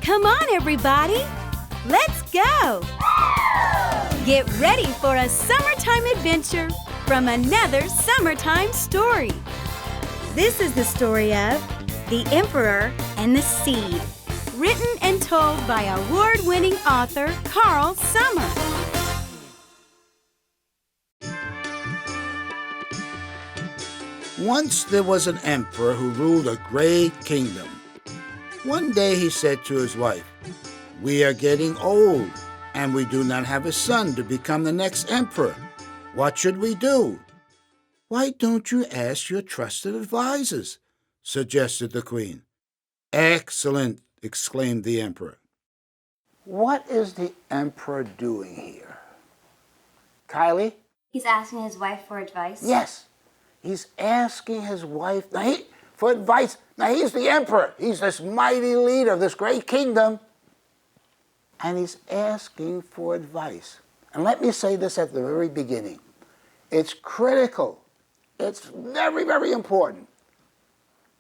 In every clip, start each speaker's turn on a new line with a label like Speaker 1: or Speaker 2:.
Speaker 1: Come on, everybody! Let's go! Get ready for a summertime adventure from another Sommer-Time story. This is the story of The Emperor and the Seed, written and told by award-winning author Carl Sommer.
Speaker 2: Once there was an emperor who ruled a great kingdom. One day he said to his wife, "We are getting old, and we do not have a son to become the next emperor. What should we do?" "Why don't you ask your trusted advisors?" suggested the queen. "Excellent," exclaimed the emperor. What is the emperor doing here? Kylie?
Speaker 3: He's asking his wife for advice?
Speaker 2: Yes. He's asking his wife for advice. Now, he's the emperor. He's this mighty leader of this great kingdom. And he's asking for advice. And let me say this at the very beginning. It's critical. It's very, very important.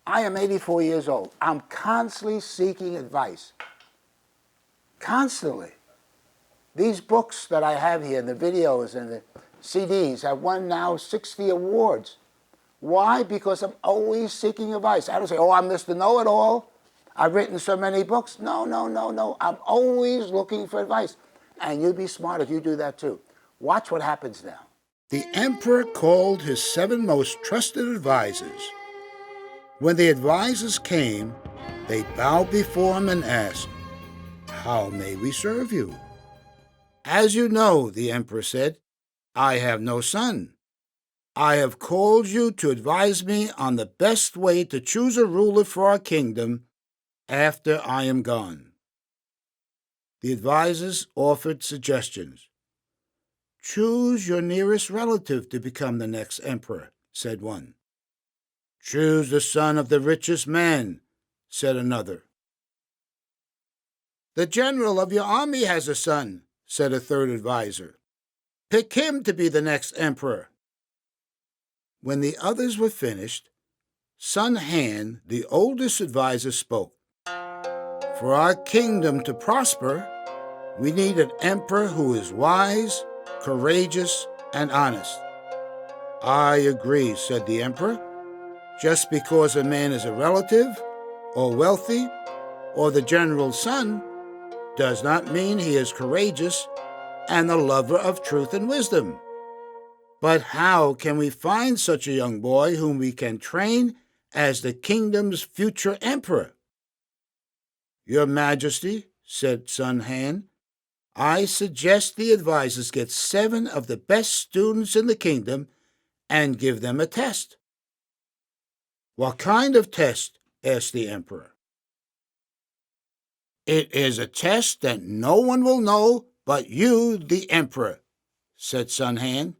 Speaker 2: I am 84 years old. I'm constantly seeking advice. Constantly. These books that I have here, the videos and the CDs, have won now 60 awards. Why? Because I'm always seeking advice. I don't say, "Oh, I'm Mr. Know-It-All. I've written so many books." No. I'm always looking for advice. And you'd be smart if you do that too. Watch what happens now. The emperor called his 7 most trusted advisors. When the advisors came, they bowed before him and asked, "How may we serve you?" "As you know," the emperor said, "I have no son. I have called you to advise me on the best way to choose a ruler for our kingdom after I am gone." The advisors offered suggestions. "Choose your nearest relative to become the next emperor," said one. "Choose the son of the richest man," said another. "The general of your army has a son," said a third advisor. "Pick him to be the next emperor." When the others were finished, Sun Han, the oldest advisor, spoke. "For our kingdom to prosper, we need an emperor who is wise, courageous, and honest." "I agree," said the emperor. "Just because a man is a relative, or wealthy, or the general's son, does not mean he is courageous and the lover of truth and wisdom. But how can we find such a young boy whom we can train as the kingdom's future emperor?" "Your Majesty," said Sun Han, "I suggest the advisors get 7 of the best students in the kingdom and give them a test." "What kind of test?" asked the emperor. "It is a test that no one will know but you, the emperor," said Sun Han.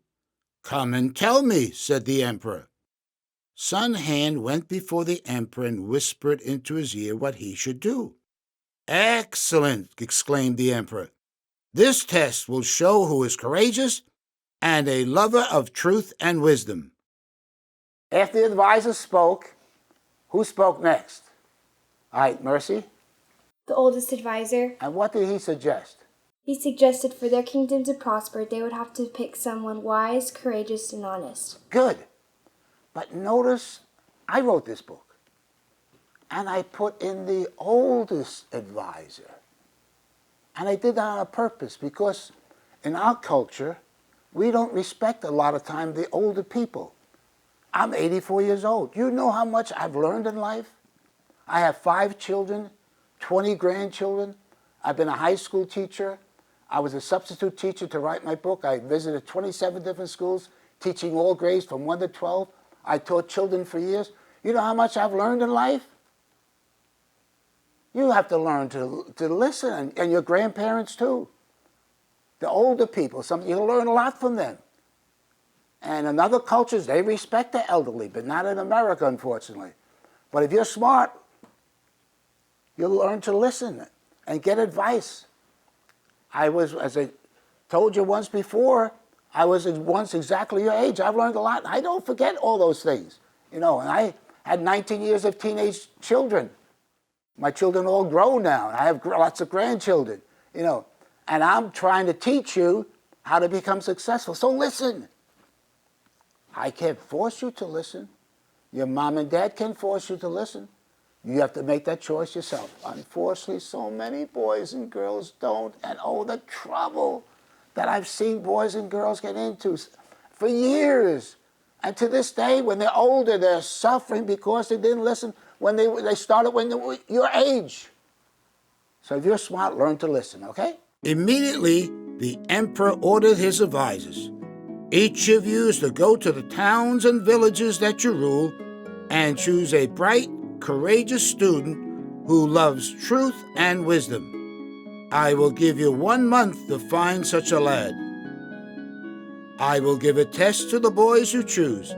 Speaker 2: "Come and tell me," said the emperor. Sun Han went before the emperor and whispered into his ear what he should do. "Excellent!" exclaimed the emperor. "This test will show who is courageous and a lover of truth and wisdom." After the advisor spoke, who spoke next? All right, Mercy.
Speaker 4: The oldest advisor.
Speaker 2: And what did he suggest?
Speaker 4: He suggested for their kingdom to prosper, they would have to pick someone wise, courageous, and honest.
Speaker 2: Good. But notice, I wrote this book, and I put in the oldest advisor. And I did that on purpose because in our culture, we don't respect a lot of time the older people. I'm 84 years old. You know how much I've learned in life? I have 5 children, 20 grandchildren. I've been a high school teacher. I was a substitute teacher to write my book. I visited 27 different schools, teaching all grades from 1 to 12. I taught children for years. You know how much I've learned in life? You have to learn to listen, and your grandparents too. The older people, you'll learn a lot from them. And in other cultures, they respect the elderly, but not in America, unfortunately. But if you're smart, you'll learn to listen and get advice. I was, as I told you once before, I was once exactly your age. I've learned a lot. I don't forget all those things, and I had 19 years of teenage children. My children all grown now. I have lots of grandchildren, and I'm trying to teach you how to become successful. So listen. I can't force you to listen. Your mom and dad can force you to listen. You have to make that choice yourself. Unfortunately, so many boys and girls don't, and the trouble that I've seen boys and girls get into for years. And to this day, when they're older, they're suffering because they didn't listen when they started when they were your age. So if you're smart, learn to listen, okay? Immediately, the emperor ordered his advisors. Each of you is to go to the towns and villages that you rule and choose a bright, courageous student who loves truth and wisdom. I will give you 1 month to find such a lad. I will give a test to the boys you choose.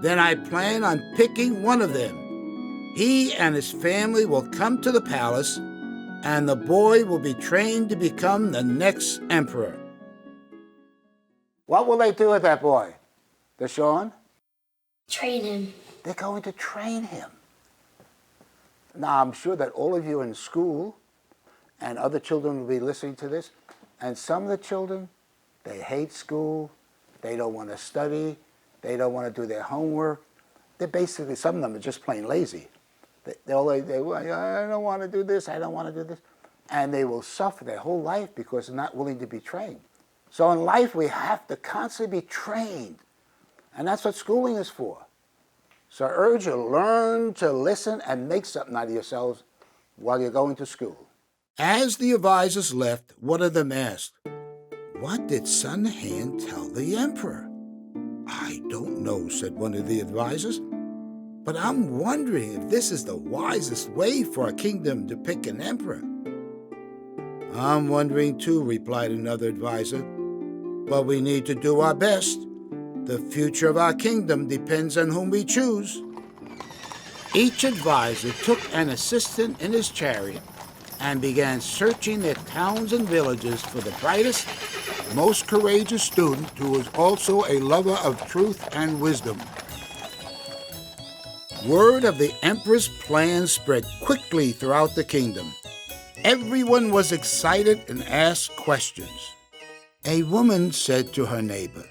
Speaker 2: Then I plan on picking one of them. He and his family will come to the palace, and the boy will be trained to become the next emperor. What will they do with that boy, Deshaun?
Speaker 4: Train him.
Speaker 2: They're going to train him. Now, I'm sure that all of you in school and other children will be listening to this, and some of the children, they hate school, they don't want to study, they don't want to do their homework. They're basically, some of them are just plain lazy. I don't want to do this, I don't want to do this. And they will suffer their whole life because they're not willing to be trained. So in life, we have to constantly be trained. And that's what schooling is for. So I urge you to learn to listen and make something out of yourselves while you're going to school. As the advisors left, one of them asked, "What did Sun Han tell the emperor?" "I don't know," said one of the advisors, "but I'm wondering if this is the wisest way for a kingdom to pick an emperor." "I'm wondering too," replied another advisor, "but we need to do our best. The future of our kingdom depends on whom we choose." Each advisor took an assistant in his chariot and began searching their towns and villages for the brightest, most courageous student who was also a lover of truth and wisdom. Word of the emperor's plan spread quickly throughout the kingdom. Everyone was excited and asked questions. A woman said to her neighbor,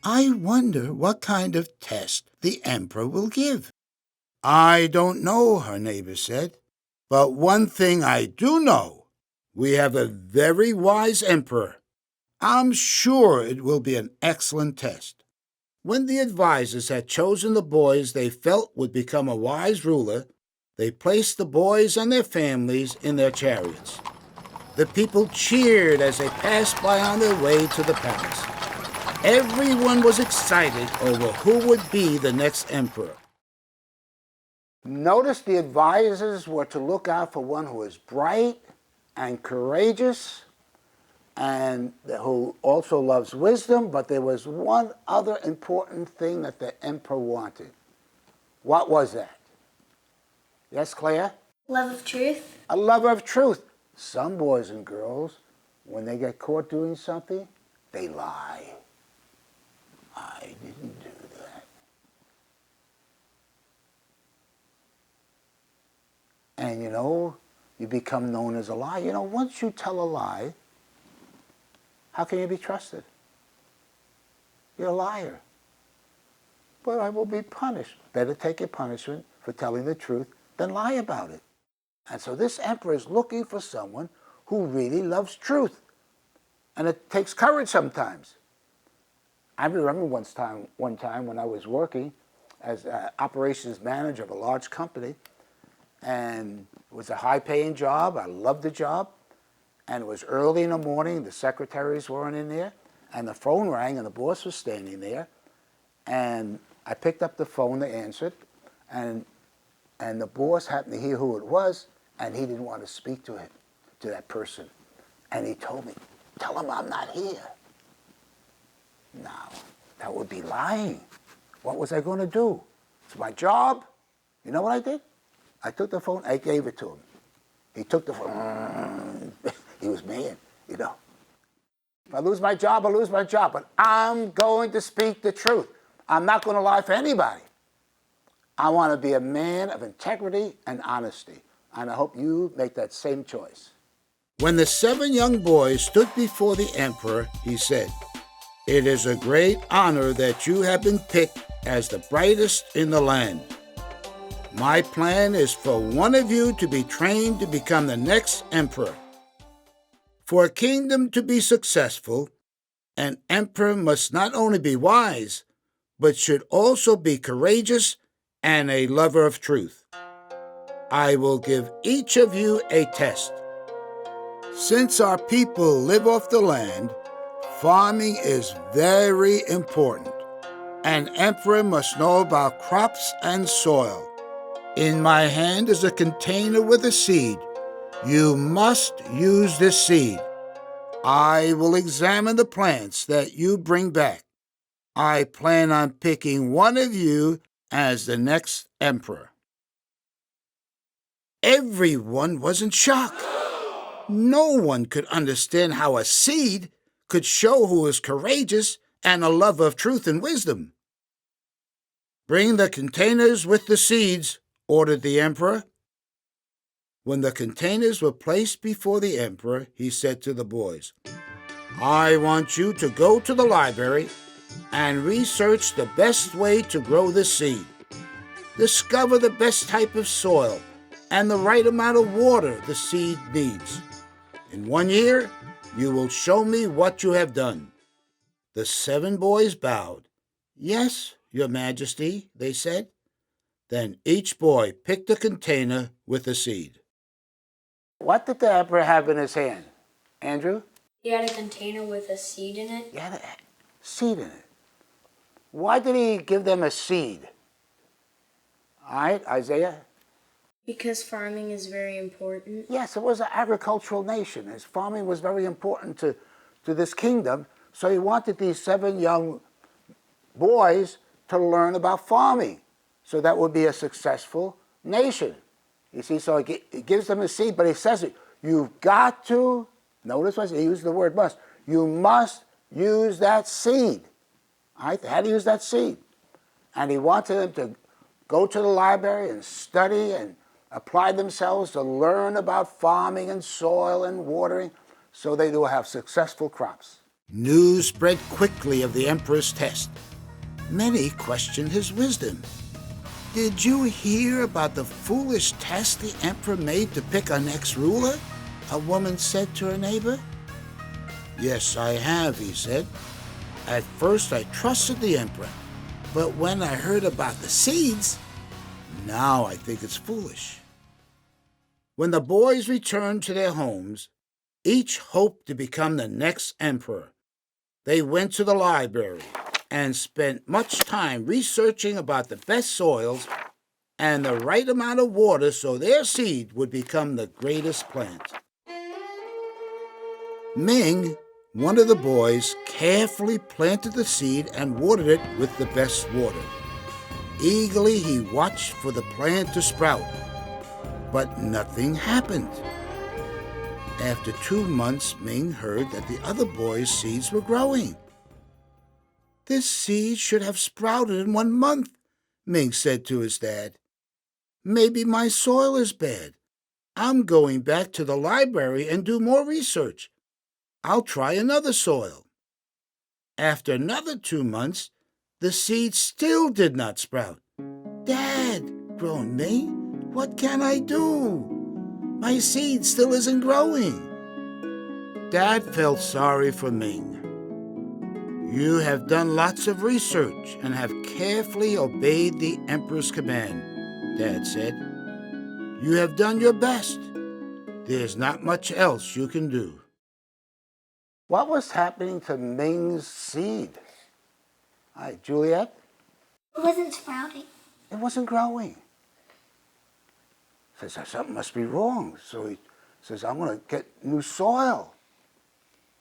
Speaker 2: "I wonder what kind of test the emperor will give." "I don't know," her neighbor said, "but one thing I do know. We have a very wise emperor. I'm sure it will be an excellent test." When the advisors had chosen the boys they felt would become a wise ruler, they placed the boys and their families in their chariots. The people cheered as they passed by on their way to the palace. Everyone was excited over who would be the next emperor. Notice the advisors were to look out for one who is bright and courageous and who also loves wisdom, but there was one other important thing that the emperor wanted. What was that? Yes, Claire?
Speaker 4: Love of truth.
Speaker 2: A lover of truth. Some boys and girls, when they get caught doing something, they lie. "I didn't do that." And you become known as a liar. Once you tell a lie, how can you be trusted? You're a liar. But I will be punished. Better take your punishment for telling the truth than lie about it. And so this emperor is looking for someone who really loves truth. And it takes courage sometimes. I remember one time when I was working as an operations manager of a large company, and it was a high-paying job. I loved the job. And it was early in the morning. The secretaries weren't in there. And the phone rang, and the boss was standing there. And I picked up the phone, they answered. And the boss happened to hear who it was, and he didn't want to speak to that person. And he told me, "Tell him I'm not here." Now, that would be lying. What was I going to do? It's my job. You know what I did? I took the phone, I gave it to him. He took the phone. He was mad, If I lose my job, I lose my job. But I'm going to speak the truth. I'm not going to lie for anybody. I want to be a man of integrity and honesty. And I hope you make that same choice. When the 7 young boys stood before the emperor, he said, "It is a great honor that you have been picked as the brightest in the land. My plan is for one of you to be trained to become the next emperor. For a kingdom to be successful, an emperor must not only be wise, but should also be courageous and a lover of truth. I will give each of you a test. Since our people live off the land, farming is very important. An emperor must know about crops and soil. In my hand is a container with a seed. You must use this seed. I will examine the plants that you bring back. I plan on picking one of you as the next emperor." Everyone was in shock. No one could understand how a seed could show who is courageous and a lover of truth and wisdom. "Bring the containers with the seeds," ordered the emperor. When the containers were placed before the emperor, he said to the boys, "I want you to go to the library and research the best way to grow this seed. Discover the best type of soil and the right amount of water the seed needs. In 1 year, you will show me what you have done." The 7 boys bowed. "Yes, Your Majesty," they said. Then each boy picked a container with a seed. What did the emperor have in his hand, Andrew?
Speaker 3: He had a container with a seed in it.
Speaker 2: He had a seed in it. Why did he give them a seed? All right, Isaiah?
Speaker 5: Because farming is very important.
Speaker 2: Yes, it was an agricultural nation. His farming was very important to this kingdom. So he wanted these 7 young boys to learn about farming. So that would be a successful nation. You see, so he gives them a seed, but he says it. You've got to, notice what he used the word must. You must use that seed. All right, they had to use that seed. And he wanted them to go to the library and study and apply themselves to learn about farming and soil and watering so they will have successful crops. News spread quickly of the emperor's test. Many questioned his wisdom. "Did you hear about the foolish test the emperor made to pick our next ruler?" a woman said to her neighbor. "Yes, I have," he said. "At first I trusted the emperor, but when I heard about the seeds, now I think it's foolish." When the boys returned to their homes, each hoped to become the next emperor. They went to the library and spent much time researching about the best soils and the right amount of water so their seed would become the greatest plant. Ming, one of the boys, carefully planted the seed and watered it with the best water. Eagerly he watched for the plant to sprout, but nothing happened. After 2 months, Ming heard that the other boys' seeds were growing. "This seed should have sprouted in 1 month," Ming said to his dad. "Maybe my soil is bad. I'm going back to the library and do more research. I'll try another soil." After another 2 months, the seed still did not sprout. "Dad," groaned Ming, "what can I do? My seed still isn't growing." Dad felt sorry for Ming. "You have done lots of research and have carefully obeyed the emperor's command," Dad said. "You have done your best. There's not much else you can do." What was happening to Ming's seed? Hi, Juliet?
Speaker 3: It wasn't sprouting.
Speaker 2: It wasn't growing. He says, something must be wrong. So he says, I'm going to get new soil.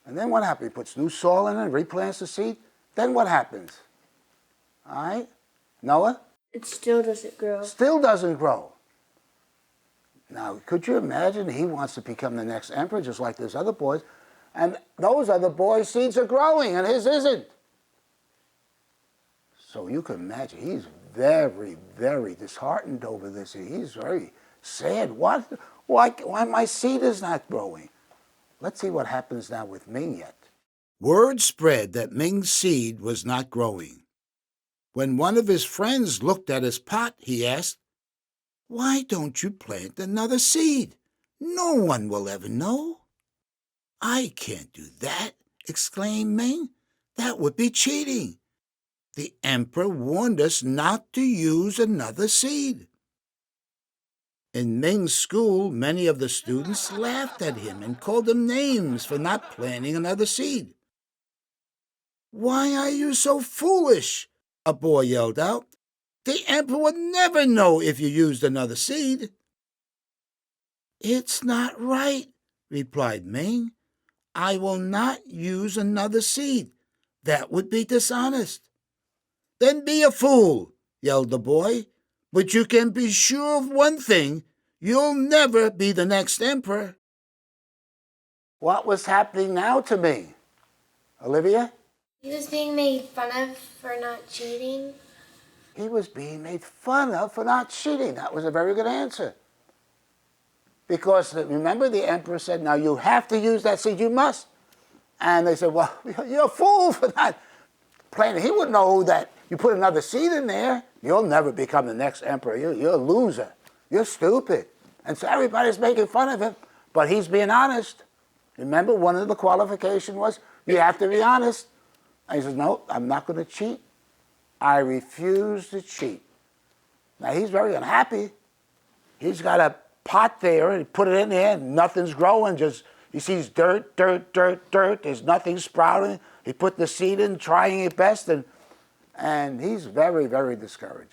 Speaker 2: And then what happens? He puts new soil in it, replants the seed. Then what happens? All right? Noah?
Speaker 5: It still doesn't grow.
Speaker 2: Still doesn't grow. Now, could you imagine he wants to become the next emperor just like those other boys, and those other boys' seeds are growing and his isn't. So you can imagine he's very, very disheartened over this. He's very Sad, what? Why my seed is not growing? Let's see what happens now with Ming yet. Word spread that Ming's seed was not growing. When one of his friends looked at his pot, he asked, "Why don't you plant another seed? No one will ever know." "I can't do that," exclaimed Ming. "That would be cheating. The emperor warned us not to use another seed." In Ming's school, many of the students laughed at him and called him names for not planting another seed. "Why are you so foolish?" a boy yelled out. "The emperor would never know if you used another seed." "It's not right," replied Ming. "I will not use another seed. That would be dishonest." "Then be a fool," yelled the boy. "But you can be sure of one thing. You'll never be the next emperor." What was happening now to Ming? Olivia?
Speaker 4: He was being made fun of for not cheating.
Speaker 2: He was being made fun of for not cheating. That was a very good answer. Because remember, the emperor said, "Now you have to use that seed, you must." And they said, "Well, you're a fool for not planting." He wouldn't know that you put another seed in there, you'll never become the next emperor. You're a loser. You're stupid. And so everybody's making fun of him, but he's being honest. Remember, one of the qualifications was you have to be honest. And he says, "No, I'm not going to cheat. I refuse to cheat." Now, he's very unhappy. He's got a pot there, and he put it in there, and nothing's growing. Just he sees dirt, dirt, dirt, dirt. There's nothing sprouting. He put the seed in, trying his best, and he's very, very discouraged.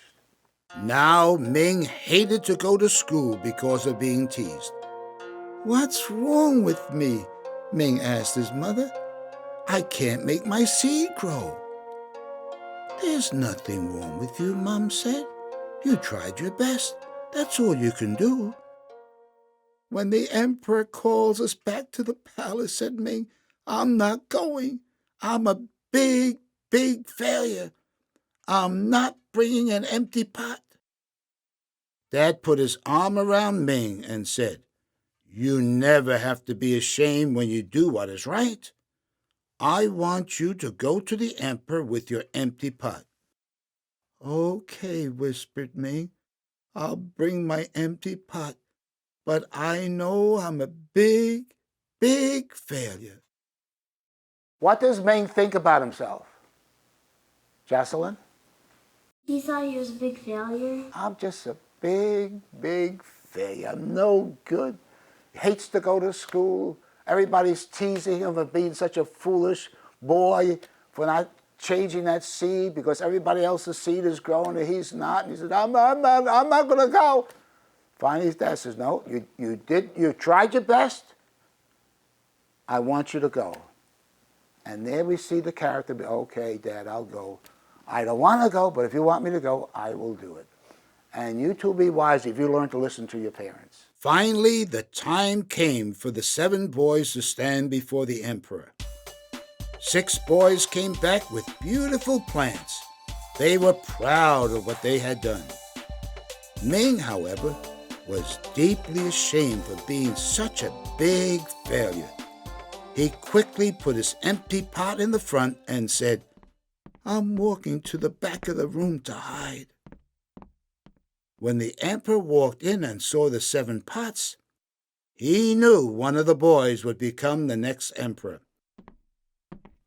Speaker 2: Now Ming hated to go to school because of being teased. "What's wrong with me?" Ming asked his mother. "I can't make my seed grow." "There's nothing wrong with you," Mom said. "You tried your best. That's all you can do." "When the emperor calls us back to the palace," said Ming, "I'm not going. I'm a big, big failure. I'm not bringing an empty pot." Dad put his arm around Ming and said, "You never have to be ashamed when you do what is right. I want you to go to the emperor with your empty pot." "Okay," whispered Ming. "I'll bring my empty pot, but I know I'm a big, big failure." What does Ming think about himself? Jocelyn?
Speaker 3: He thought he was a big failure.
Speaker 2: "I'm just a big, big failure. I'm no good. He hates to go to school. Everybody's teasing him for being such a foolish boy, for not changing that seed because everybody else's seed is growing and he's not." And he said, I'm not going to go." Finally, his dad says, "No, you tried your best. I want you to go." And there we see the character, "Okay, Dad, I'll go. I don't want to go, but if you want me to go, I will do it." And you too be wise if you learn to listen to your parents. Finally, the time came for the 7 boys to stand before the emperor. 6 boys came back with beautiful plants. They were proud of what they had done. Ming, however, was deeply ashamed for being such a big failure. He quickly put his empty pot in the front and said, "I'm walking to the back of the room to hide." When the emperor walked in and saw the 7 pots, he knew one of the boys would become the next emperor.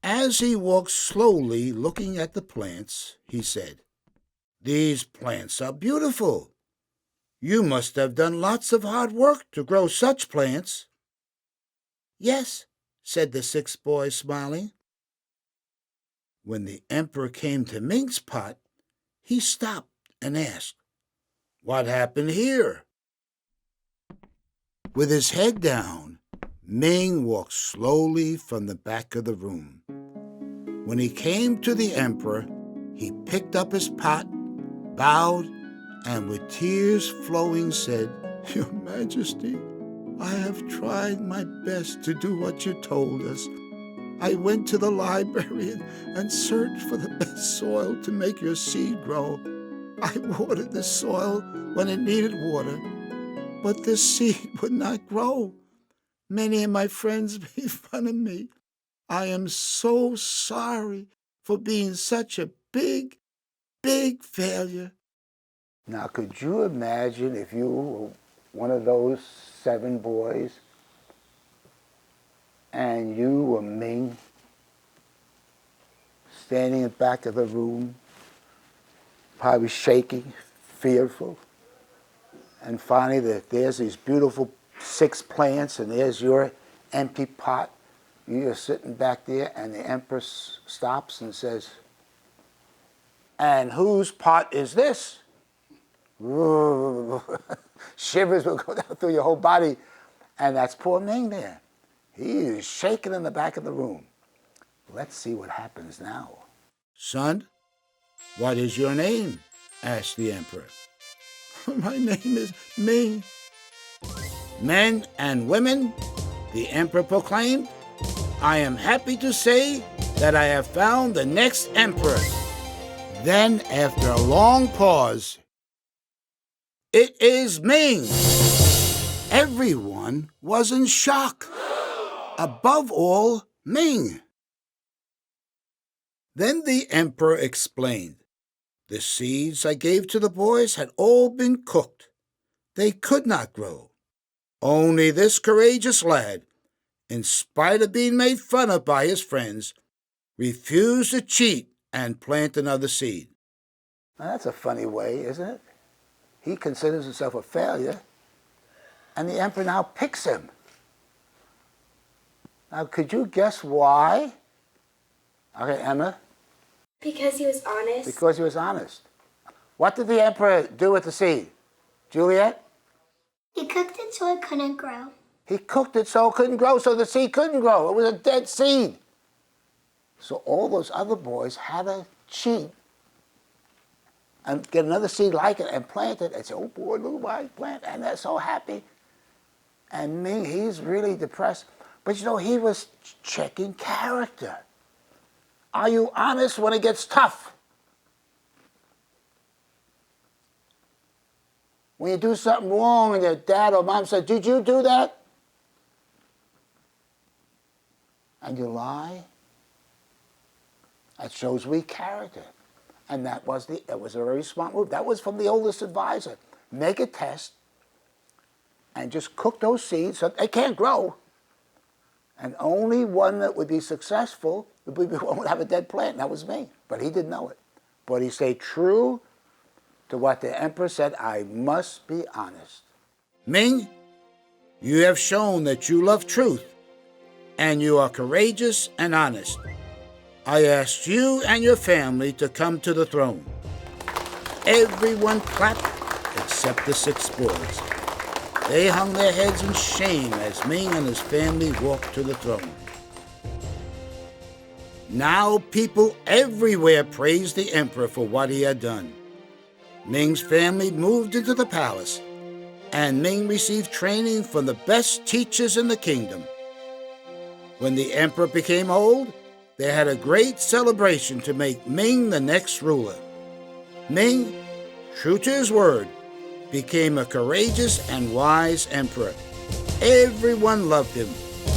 Speaker 2: As he walked slowly looking at the plants, he said, "These plants are beautiful. You must have done lots of hard work to grow such plants." "Yes," said the 6th boy, smiling. When the emperor came to Ming's pot, he stopped and asked, "What happened here?" With his head down, Ming walked slowly from the back of the room. When he came to the emperor, he picked up his pot, bowed, and with tears flowing said, "Your Majesty, I have tried my best to do what you told us. I went to the library and searched for the best soil to make your seed grow. I watered the soil when it needed water. but the seed would not grow. Many of my friends made fun of me. I am so sorry for being such a big failure. Now, could you imagine if you were one of those 7 boys and you were Ming, standing in the back of the room, probably shaking, fearful, and finally there's these beautiful 6 plants and there's your empty pot. You're sitting back there and the Empress stops and says, "And whose pot is this?" Ooh. Shivers will go down through your whole body. And that's poor Ming there. He is shaking in the back of the room. Let's see what happens now. "Son, what is your name?" asked the Emperor. "My name is Ming." "Men and women," the Emperor proclaimed, "I am happy to say that I have found the next Emperor." Then, after a long pause, "It is Ming." Everyone was in shock. Above all, Ming. Then the Emperor explained, "The seeds I gave to the boys had all been cooked. They could not grow. Only this courageous lad, in spite of being made fun of by his friends, refused to cheat and plant another seed." Now that's a funny way, isn't it? He considers himself a failure, and the Emperor now picks him. Now, could you guess why? Okay, Emma?
Speaker 4: Because he was honest.
Speaker 2: Because he was honest. What did the Emperor do with the seed? Juliet?
Speaker 3: He cooked it so it couldn't grow.
Speaker 2: He cooked it so it couldn't grow, so the seed couldn't grow. It was a dead seed. So all those other boys had to cheat and get another seed like it and plant it and say, "Oh boy, look at my plant," and they're so happy. And Ming, he's really depressed. But you know, he was checking character. Are you honest when it gets tough? When you do something wrong and your dad or mom said, "Did you do that?" And you lie, that shows weak character. And that was a very smart move. That was from the oldest advisor. Make a test and just cook those seeds so they can't grow. And only one that would be successful would be one would have a dead plant. And that was me. But he didn't know it. But he stayed true to what the Emperor said. "I must be honest." Ming, you have shown that you love truth and you are courageous and honest. I asked you and your family to come to the throne. Everyone clapped except the 6 boys. They hung their heads in shame as Ming and his family walked to the throne. Now people everywhere praised the Emperor for what he had done. Ming's family moved into the palace, and Ming received training from the best teachers in the kingdom. When the Emperor became old, they had a great celebration to make Ming the next ruler. Ming, true to his word, became a courageous and wise emperor. Everyone loved him,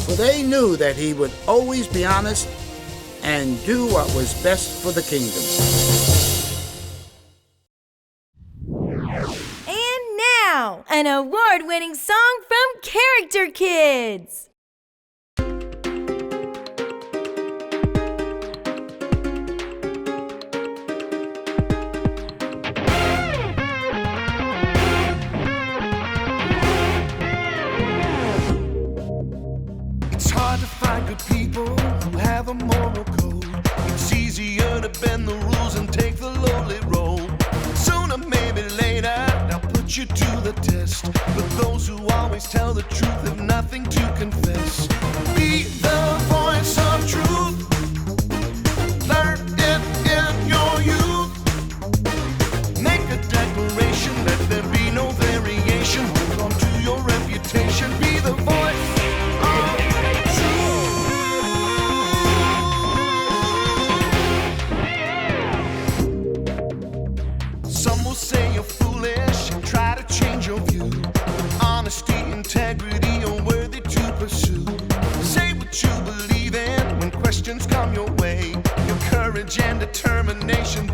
Speaker 2: for they knew that he would always be honest and do what was best for the kingdom.
Speaker 1: And now, an award-winning song from Character Kids.
Speaker 6: Hard to find good people who have a moral code. It's easier to bend the rules and take the lowly road. Sooner, maybe later, I'll put you to the test. But those who always tell the truth have nothing to confess. Be the voice of truth. Learn it in your youth. Make a declaration, let there be no variation. Hold on to your reputation. Be the voice. Some will say you're foolish and try to change your view. integrity unworthy to pursue. Say what you believe in when questions come your way. Your courage and determination,